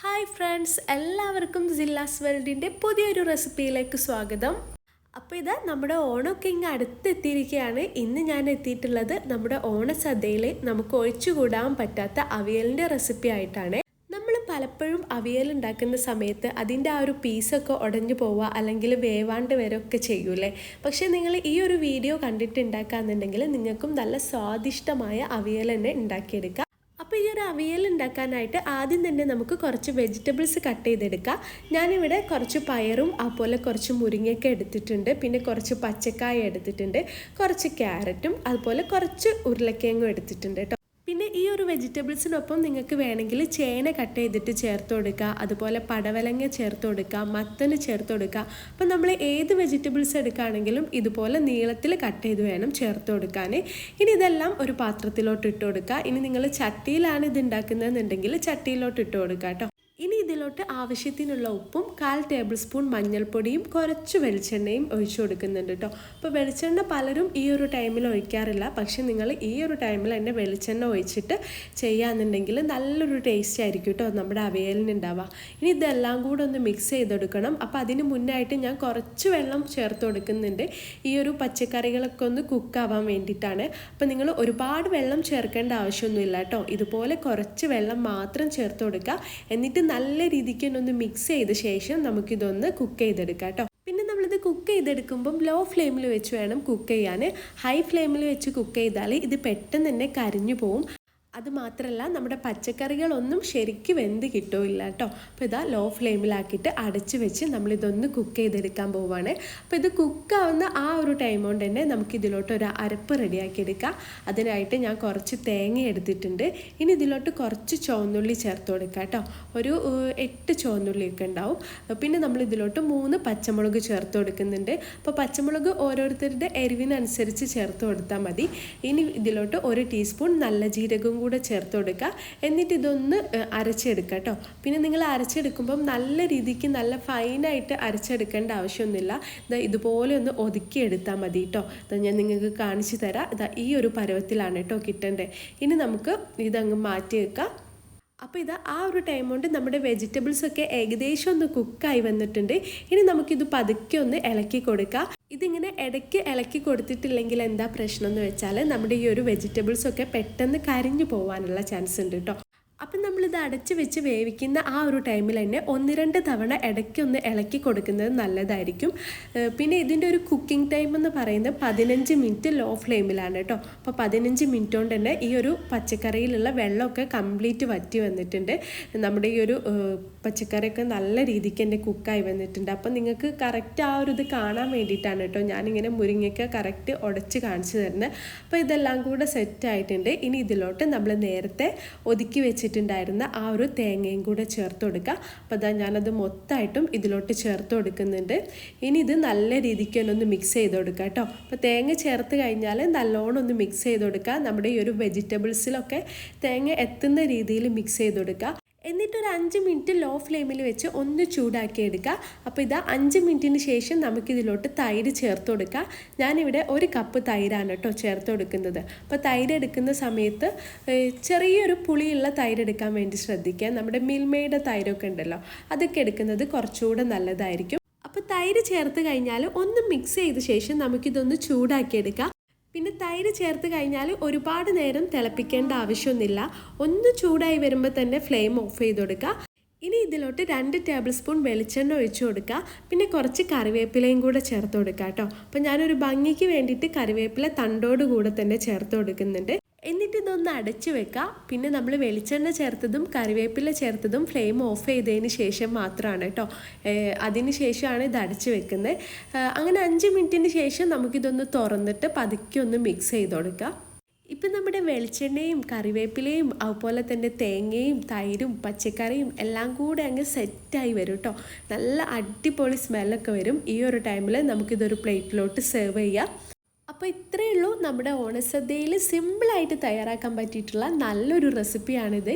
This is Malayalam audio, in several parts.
ഹായ് ഫ്രണ്ട്സ്, എല്ലാവർക്കും സില്ലാസ് വേൾഡിൻ്റെ പുതിയൊരു റെസിപ്പിയിലേക്ക് സ്വാഗതം. അപ്പോൾ ഇത് നമ്മുടെ ഓണമൊക്കെ ഇങ്ങ് അടുത്തെത്തിയിരിക്കുകയാണ്. ഇന്ന് ഞാൻ എത്തിയിട്ടുള്ളത് നമ്മുടെ ഓണസദ്യയിൽ നമുക്ക് ഒഴിച്ചുകൂടാൻ പറ്റാത്ത അവിയലിൻ്റെ റെസിപ്പി ആയിട്ടാണ്. നമ്മൾ പലപ്പോഴും അവിയൽ ഉണ്ടാക്കുന്ന സമയത്ത് അതിൻ്റെ ആ ഒരു പീസൊക്കെ ഉടഞ്ഞു പോവുക അല്ലെങ്കിൽ വേവാണ്ട് വരെയൊക്കെ ചെയ്യൂലേ. പക്ഷേ നിങ്ങൾ ഈ ഒരു വീഡിയോ കണ്ടിട്ട് ഉണ്ടാക്കുകയെന്നുണ്ടെങ്കിൽ നിങ്ങൾക്കും നല്ല സ്വാദിഷ്ടമായ അവിയൽ തന്നെ ഉണ്ടാക്കിയെടുക്കാം. അപ്പോൾ ഈ ഒരു അവിയൽ ഉണ്ടാക്കാനായിട്ട് ആദ്യം തന്നെ നമുക്ക് കുറച്ച് വെജിറ്റബിൾസ് കട്ട് ചെയ്തെടുക്കാം. ഞാനിവിടെ കുറച്ച് പയറും അതുപോലെ കുറച്ച് മുരിങ്ങയൊക്കെ എടുത്തിട്ടുണ്ട്, പിന്നെ കുറച്ച് പച്ചക്കായ എടുത്തിട്ടുണ്ട്, കുറച്ച് ക്യാരറ്റും അതുപോലെ കുറച്ച് ഉരുളക്കിഴങ്ങും എടുത്തിട്ടുണ്ട് കേട്ടോ. പിന്നെ ഈ ഒരു വെജിറ്റബിൾസിനൊപ്പം നിങ്ങൾക്ക് വേണമെങ്കിൽ ചേന കട്ട് ചെയ്തിട്ട് ചേർത്ത് കൊടുക്കുക, അതുപോലെ പടവലങ്ങ ചേർത്ത് കൊടുക്കുക, മത്തന് ചേർത്ത് കൊടുക്കുക. അപ്പം നമ്മൾ ഏത് വെജിറ്റബിൾസ് എടുക്കുകയാണെങ്കിലും ഇതുപോലെ നീളത്തിൽ കട്ട് ചെയ്ത് വേണം ചേർത്ത് കൊടുക്കാൻ. ഇനി ഇതെല്ലാം ഒരു പാത്രത്തിലോട്ട് ഇട്ട് കൊടുക്കുക. ഇനി നിങ്ങൾ ചട്ടിയിലാണ് ഇത് ഉണ്ടാക്കുന്നതെന്നുണ്ടെങ്കിൽ ചട്ടിയിലോട്ട് ഇട്ട് കൊടുക്കുക കേട്ടോ. ഇനി ഇതിലോട്ട് ആവശ്യത്തിനുള്ള ഉപ്പും 1/4 ടേബിൾ സ്പൂൺ മഞ്ഞൾപ്പൊടിയും കുറച്ച് വെളിച്ചെണ്ണയും ഒഴിച്ചു കൊടുക്കുന്നുണ്ട് കേട്ടോ. അപ്പോൾ വെളിച്ചെണ്ണ പലരും ഈ ഒരു ടൈമിൽ ഒഴിക്കാറില്ല, പക്ഷെ നിങ്ങൾ ഈ ഒരു ടൈമിൽ തന്നെ വെളിച്ചെണ്ണ ഒഴിച്ചിട്ട് ചെയ്യാന്നുണ്ടെങ്കിൽ നല്ലൊരു ടേസ്റ്റ് ആയിരിക്കും കേട്ടോ നമ്മുടെ അവിയലിന് ഉണ്ടാവുക. ഇനി ഇതെല്ലാം കൂടെ ഒന്ന് മിക്സ് ചെയ്തെടുക്കണം. അപ്പോൾ അതിന് മുന്നായിട്ട് ഞാൻ കുറച്ച് വെള്ളം ചേർത്ത് കൊടുക്കുന്നുണ്ട്, ഈ ഒരു പച്ചക്കറികളൊക്കെ ഒന്ന് കുക്കാവാൻ വേണ്ടിയിട്ടാണ്. അപ്പോൾ നിങ്ങൾ ഒരുപാട് വെള്ളം ചേർക്കേണ്ട ആവശ്യമൊന്നുമില്ല കേട്ടോ. ഇതുപോലെ കുറച്ച് വെള്ളം മാത്രം ചേർത്ത് കൊടുക്കുക. എന്നിട്ട് നല്ല രീതിക്ക് ഒന്ന് മിക്സ് ചെയ്ത ശേഷം നമുക്കിതൊന്ന് കുക്ക് ചെയ്തെടുക്കാം കേട്ടോ. പിന്നെ നമ്മളിത് കുക്ക് ചെയ്തെടുക്കുമ്പം ലോ ഫ്ലെയിമിൽ വെച്ച് വേണം കുക്ക് ചെയ്യാൻ. ഹൈ ഫ്ലെയിമിൽ വെച്ച് കുക്ക് ചെയ്താൽ ഇത് പെട്ടെന്ന് തന്നെ കരിഞ്ഞു പോവും. അതുമാത്രമല്ല നമ്മുടെ പച്ചക്കറികളൊന്നും ശരിക്കും വെന്ത് കിട്ടില്ല കേട്ടോ. അപ്പോൾ ഇതാ ലോ ഫ്ലെയിമിലാക്കിയിട്ട് അടച്ച് വെച്ച് നമ്മളിതൊന്ന് കുക്ക് ചെയ്തെടുക്കാൻ പോവുകയാണ്. അപ്പോൾ ഇത് കുക്കാവുന്ന ആ ഒരു ടൈം കൊണ്ട് തന്നെ നമുക്കിതിലോട്ട് ഒരു അരപ്പ് റെഡിയാക്കി എടുക്കാം. അതിനായിട്ട് ഞാൻ കുറച്ച് തേങ്ങ എടുത്തിട്ടുണ്ട്. ഇനി ഇതിലോട്ട് കുറച്ച് ചുവന്നുള്ളി ചേർത്ത് കൊടുക്കാം കേട്ടോ. ഒരു 8 ചുവന്നുള്ളിയൊക്കെ ഉണ്ടാവും. പിന്നെ നമ്മളിതിലോട്ട് 3 പച്ചമുളക് ചേർത്ത് കൊടുക്കുന്നുണ്ട്. അപ്പോൾ പച്ചമുളക് ഓരോരുത്തരുടെ എരിവിനനുസരിച്ച് ചേർത്ത് കൊടുത്താൽ മതി. ഇനി ഇതിലോട്ട് 1 ടീസ്പൂൺ നല്ല ജീരകവും കൂടെ ചേർത്ത് കൊടുക്കുക. എന്നിട്ട് ഇതൊന്ന് അരച്ചെടുക്കുക കേട്ടോ. പിന്നെ നിങ്ങൾ അരച്ചെടുക്കുമ്പം നല്ല രീതിക്ക് നല്ല ഫൈനായിട്ട് അരച്ചെടുക്കേണ്ട ആവശ്യമൊന്നുമില്ല. ഇതുപോലെ ഒന്ന് ഒതുക്കിയെടുത്താൽ മതി കേട്ടോ. ഞാൻ നിങ്ങൾക്ക് കാണിച്ചു തരാം. ഈ ഒരു പരുവത്തിലാണ് കേട്ടോ കിട്ടേണ്ടത്. ഇനി നമുക്ക് ഇതങ്ങ് മാറ്റി വെക്കാം. അപ്പോൾ ആ ഒരു ടൈം കൊണ്ട് നമ്മുടെ വെജിറ്റബിൾസൊക്കെ ഏകദേശം ഒന്ന് കുക്കായി വന്നിട്ടുണ്ട്. ഇനി നമുക്കിത് പതുക്കെ ഒന്ന് ഇളക്കി കൊടുക്കാം. ഇതിങ്ങനെ ഇടയ്ക്ക് ഇളക്കി കൊടുത്തിട്ടില്ലെങ്കിൽ എന്താ പ്രശ്നം എന്ന് വെച്ചാൽ നമ്മുടെ ഈ ഒരു വെജിറ്റബിൾസൊക്കെ പെട്ടെന്ന് കരിഞ്ഞു പോകാനുള്ള ചാൻസ് ഉണ്ട് കേട്ടോ. അപ്പം നമ്മളിത് അടച്ച് വെച്ച് വേവിക്കുന്ന ആ ഒരു ടൈമിൽ തന്നെ 1-2 തവണ ഇടയ്ക്കൊന്ന് ഇളക്കി കൊടുക്കുന്നത് നല്ലതായിരിക്കും. പിന്നെ ഇതിൻ്റെ ഒരു കുക്കിംഗ് ടൈം എന്ന് പറയുന്നത് 15 മിനിറ്റ് ലോ ഫ്ലെയിമിലാണ് കേട്ടോ. അപ്പോൾ 15 മിനിറ്റ് കൊണ്ട് തന്നെ ഈ ഒരു പച്ചക്കറിയിലുള്ള വെള്ളമൊക്കെ കംപ്ലീറ്റ് വറ്റി വന്നിട്ടുണ്ട്. നമ്മുടെ ഈ ഒരു പച്ചക്കറിയൊക്കെ നല്ല രീതിക്ക് തന്നെ കുക്കായി വന്നിട്ടുണ്ട്. അപ്പം നിങ്ങൾക്ക് കറക്റ്റ് ആ ഒരു ഇത് കാണാൻ വേണ്ടിയിട്ടാണ് കേട്ടോ ഞാനിങ്ങനെ മുരിങ്ങയ്ക്ക കറക്റ്റ് ഉടച്ച് കാണിച്ചു തരുന്നത്. അപ്പോൾ ഇതെല്ലാം കൂടെ സെറ്റായിട്ടുണ്ട്. ഇനി ഇതിലോട്ട് നമ്മൾ നേരത്തെ ഒതുക്കി വെച്ചിട്ടുണ്ടായിരുന്ന ആ ഒരു തേങ്ങയും കൂടെ ചേർത്ത് കൊടുക്കുക. അപ്പോൾ ഞാനത് മൊത്തമായിട്ടും ഇതിലോട്ട് ചേർത്ത് കൊടുക്കുന്നുണ്ട്. ഇനി ഇത് നല്ല രീതിക്ക് തന്നെ ഒന്ന് മിക്സ് ചെയ്ത് കൊടുക്കുക കേട്ടോ. അപ്പോൾ തേങ്ങ ചേർത്ത് കഴിഞ്ഞാൽ നല്ലോണം ഒന്ന് മിക്സ് ചെയ്ത് കൊടുക്കുക. നമ്മുടെ ഈ ഒരു വെജിറ്റബിൾസിലൊക്കെ തേങ്ങ എത്തുന്ന രീതിയിൽ മിക്സ് ചെയ്ത് കൊടുക്കുക. എന്നിട്ടൊരു 5 മിനിറ്റ് ലോ ഫ്ലെയിമിൽ വെച്ച് ഒന്ന് ചൂടാക്കി എടുക്കുക. അപ്പോൾ 5 മിനിറ്റിന് ശേഷം നമുക്കിതിലോട്ട് തൈര് ചേർത്ത് കൊടുക്കാം. ഞാനിവിടെ 1 കപ്പ് തൈരാണ് കേട്ടോ ചേർത്ത് കൊടുക്കുന്നത്. അപ്പോൾ തൈര് എടുക്കുന്ന സമയത്ത് ചെറിയൊരു പുളിയുള്ള തൈര് എടുക്കാൻ വേണ്ടി ശ്രദ്ധിക്കുക. നമ്മുടെ മിൽമയുടെ തൈരൊക്കെ ഉണ്ടല്ലോ, അതൊക്കെ എടുക്കുന്നത് കുറച്ചുകൂടെ നല്ലതായിരിക്കും. അപ്പോൾ തൈര് ചേർത്ത് കഴിഞ്ഞാൽ ഒന്ന് മിക്സ് ചെയ്ത ശേഷം നമുക്കിതൊന്ന് ചൂടാക്കിയെടുക്കാം. പിന്നെ തൈര് ചേർത്ത് കഴിഞ്ഞാൽ ഒരുപാട് നേരം തിളപ്പിക്കേണ്ട ആവശ്യമൊന്നുമില്ല. ഒന്ന് ചൂടായി വരുമ്പോൾ തന്നെ ഫ്ലെയിം ഓഫ് ചെയ്ത് കൊടുക്കുക. ഇനി ഇതിലോട്ട് 2 ടേബിൾ സ്പൂൺ വെളിച്ചെണ്ണ ഒഴിച്ചു കൊടുക്കുക. പിന്നെ കുറച്ച് കറിവേപ്പിലയും കൂടെ ചേർത്ത് കൊടുക്കുക കേട്ടോ. അപ്പോൾ ഞാനൊരു ഭംഗിക്ക് വേണ്ടിയിട്ട് കറിവേപ്പില തണ്ടോട് കൂടെ തന്നെ ചേർത്ത് കൊടുക്കുന്നുണ്ട്. എന്നിട്ട് ഇതൊന്ന് അടച്ചു വെക്കുക. പിന്നെ നമ്മൾ വെളിച്ചെണ്ണ ചേർത്തതും കറിവേപ്പില ചേർത്തതും ഫ്ലെയിം ഓഫ് ചെയ്തതിന് ശേഷം മാത്രമാണ് കേട്ടോ. അതിന് ശേഷമാണ് ഇത് അടച്ചു വെക്കുന്നത്. അങ്ങനെ 5 മിനിറ്റിന് ശേഷം നമുക്കിതൊന്ന് തുറന്നിട്ട് പതുക്കെ ഒന്ന് മിക്സ് ചെയ്ത് കൊടുക്കുക. ഇപ്പം നമ്മുടെ വെളിച്ചെണ്ണയും കറിവേപ്പിലയും അതുപോലെ തന്നെ തേങ്ങയും തൈരും പച്ചക്കറിയും എല്ലാം കൂടെ അങ്ങ് സെറ്റായി വരും കേട്ടോ. നല്ല അടിപൊളി സ്മെല്ലൊക്കെ വരും. ഈ ഒരു ടൈമിൽ നമുക്കിതൊരു പ്ലേറ്റിലോട്ട് സെർവ് ചെയ്യാം. അപ്പോൾ ഇത്രയേ ഉള്ളൂ നമ്മുടെ ഓണസദ്യയിൽ സിമ്പിളായിട്ട് തയ്യാറാക്കാൻ പറ്റിയിട്ടുള്ള നല്ലൊരു റെസിപ്പിയാണിത്.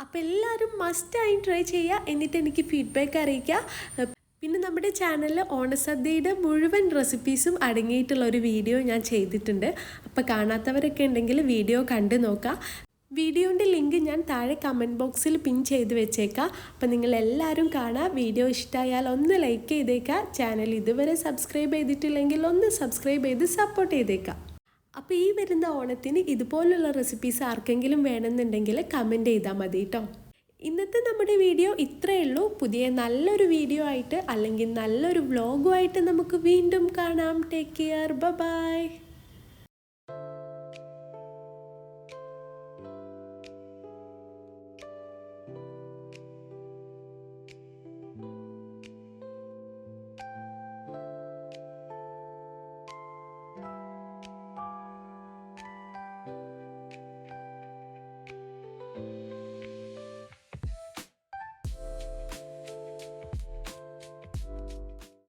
അപ്പോൾ എല്ലാവരും മസ്റ്റായി ട്രൈ ചെയ്യുക. എന്നിട്ട് എനിക്ക് ഫീഡ്ബാക്ക് അറിയിക്കുക. പിന്നെ നമ്മുടെ ചാനലിൽ ഓണസദ്യയുടെ മുഴുവൻ റെസിപ്പീസും അടങ്ങിയിട്ടുള്ള ഒരു വീഡിയോ ഞാൻ ചെയ്തിട്ടുണ്ട്. അപ്പോൾ കാണാത്തവരൊക്കെ ഉണ്ടെങ്കിൽ വീഡിയോ കണ്ടു നോക്കുക. വീഡിയോൻ്റെ ലിങ്ക് ഞാൻ താഴെ കമൻറ്റ് ബോക്സിൽ പിൻ ചെയ്ത് വെച്ചേക്കാം. അപ്പോൾ നിങ്ങളെല്ലാവരും കാണുക. വീഡിയോ ഇഷ്ടമായാൽ ഒന്ന് ലൈക്ക് ചെയ്തേക്കാം. ചാനൽ ഇതുവരെ സബ്സ്ക്രൈബ് ചെയ്തിട്ടില്ലെങ്കിൽ ഒന്ന് സബ്സ്ക്രൈബ് ചെയ്ത് സപ്പോർട്ട് ചെയ്തേക്കാം. അപ്പോൾ ഈ വരുന്ന ഓണത്തിന് ഇതുപോലുള്ള റെസിപ്പീസ് ആർക്കെങ്കിലും വേണമെന്നുണ്ടെങ്കിൽ കമൻറ്റ് ചെയ്താൽ മതി കേട്ടോ. ഇന്നത്തെ നമ്മുടെ വീഡിയോ ഇത്രയേ ഉള്ളൂ. പുതിയ നല്ലൊരു വീഡിയോ ആയിട്ട് അല്ലെങ്കിൽ നല്ലൊരു വ്ളോഗുമായിട്ട് നമുക്ക് വീണ്ടും കാണാം. Take care. ബൈ.